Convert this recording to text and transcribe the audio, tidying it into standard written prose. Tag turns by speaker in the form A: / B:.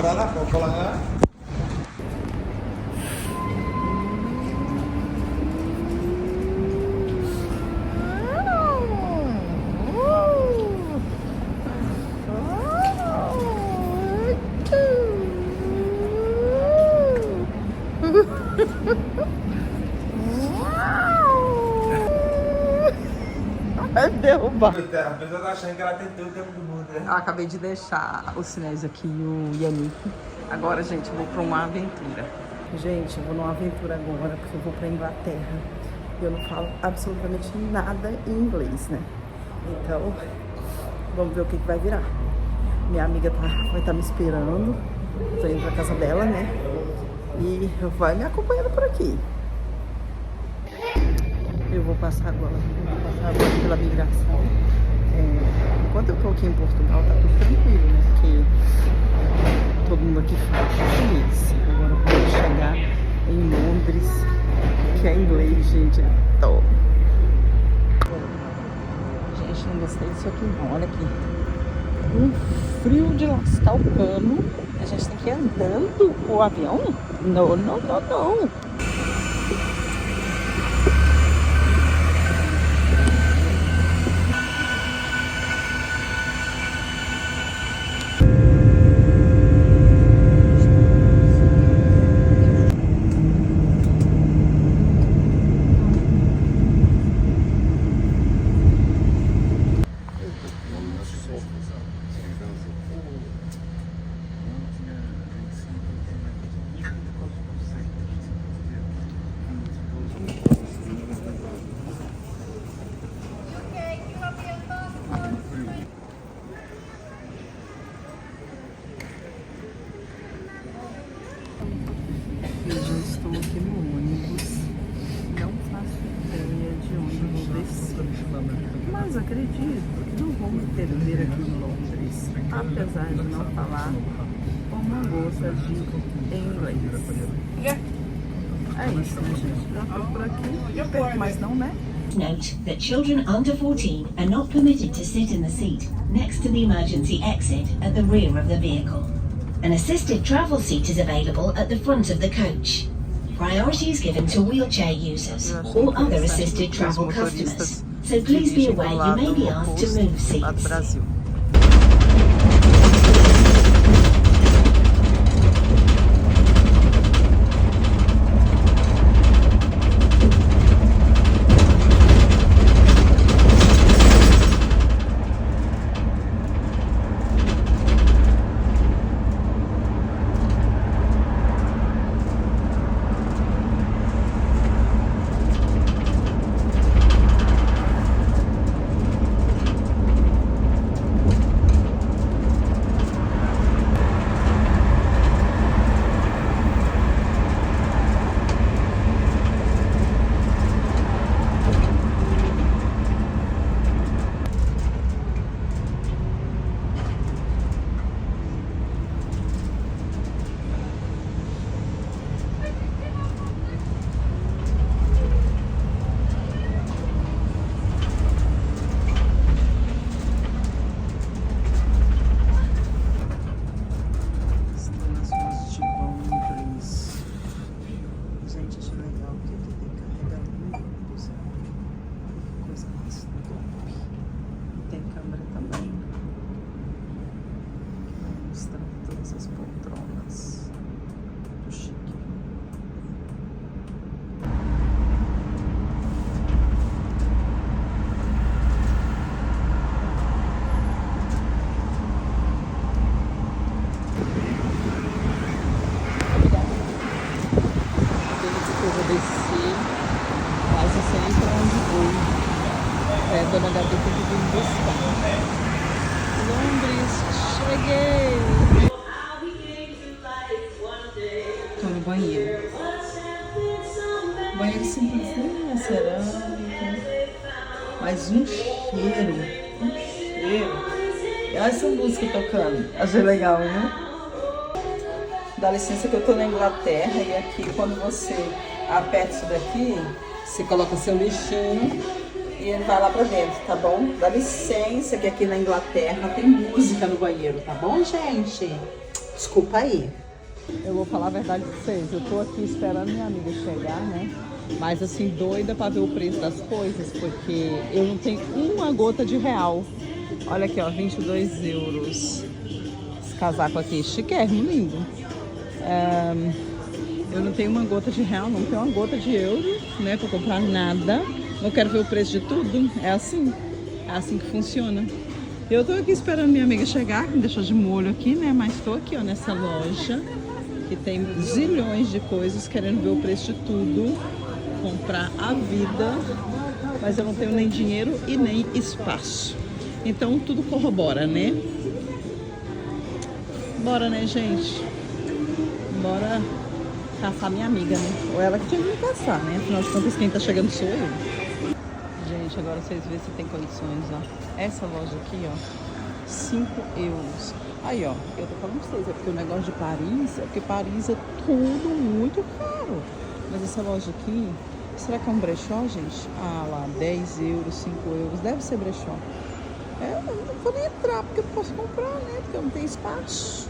A: Bora lá, vamos lá.
B: Vai derrubar.
A: A pessoa tá achando que ela tem todo o tempo do mundo, né?
B: Eu acabei de deixar o Sinésio aqui e o Yannick. Agora, gente, eu vou pra uma aventura. Gente, eu vou numa aventura agora, porque eu vou pra Inglaterra. E eu não falo absolutamente nada em inglês, né? Então, vamos ver o que vai virar. Minha amiga vai estar me esperando. Tô indo pra casa dela, né? E vai me acompanhando por aqui. Eu vou passar agora pela migração. Enquanto eu tô aqui em Portugal, tá tudo tranquilo, né? Porque todo mundo aqui fala português. Agora quando eu chegar em Londres, que é inglês, gente, tô. Gente, não gostei disso aqui não, olha aqui. Um frio de lascar o cano. A gente tem que ir andando o avião? Não, não, não, não. Eu já estou aqui no ônibus, não faço ideia de onde eu vou descer, mas acredito que não vou me perder aqui em Londres, apesar de não falar uma gota de inglês. É isso, né, gente? Já estou por aqui, não perco mais não, né?
C: Note that children under 14 are not permitted to sit in the seat next to the emergency exit at the rear of the vehicle. An assisted travel seat is available at the front of the coach. Priority is given to wheelchair users or other assisted travel customers. So please be aware you may be asked to move seats. Dona Gabi tem que vir buscar. Londres, cheguei! Tô no banheiro. Banheiro simplesinho, cerâmica. Mas um cheiro. E olha essa música tocando. Achei legal, né? Dá licença que eu tô na Inglaterra e aqui quando você aperta isso daqui, você coloca seu lixinho e ele vai lá pra dentro, tá bom? Dá licença que aqui na Inglaterra tem música no banheiro, tá bom, gente?
B: Desculpa aí. Eu vou falar a verdade pra vocês. Eu tô aqui esperando minha amiga chegar, né? Mas assim, doida pra ver o preço das coisas, porque eu não tenho uma gota de real. Olha aqui, ó, 22 euros. Esse casaco aqui, chiquérrimo, lindo. Eu não tenho uma gota de real, não tenho uma gota de euro, né, pra comprar nada. Não quero ver o preço de tudo. É assim que funciona. Eu tô aqui esperando minha amiga chegar, me deixou de molho aqui, né? Mas tô aqui, ó, nessa loja que tem zilhões de coisas, querendo ver o preço de tudo, comprar a vida, mas eu não tenho nem dinheiro e nem espaço. Então tudo corrobora, né? Bora, né, gente? Bora caçar minha amiga, né? Ou ela que tinha que me caçar, né? Afinal de contas, quem tá chegando sou eu. Gente, agora vocês veem se tem condições, ó. Essa loja aqui, ó, 5 euros. Aí, ó, eu tô falando pra vocês, é porque o negócio de Paris, é porque Paris é tudo muito caro. Mas essa loja aqui, será que é um brechó, gente? Ah, lá, 10 euros, 5 euros, deve ser brechó. Eu não vou nem entrar, porque eu não posso comprar, né? Porque eu não tenho espaço.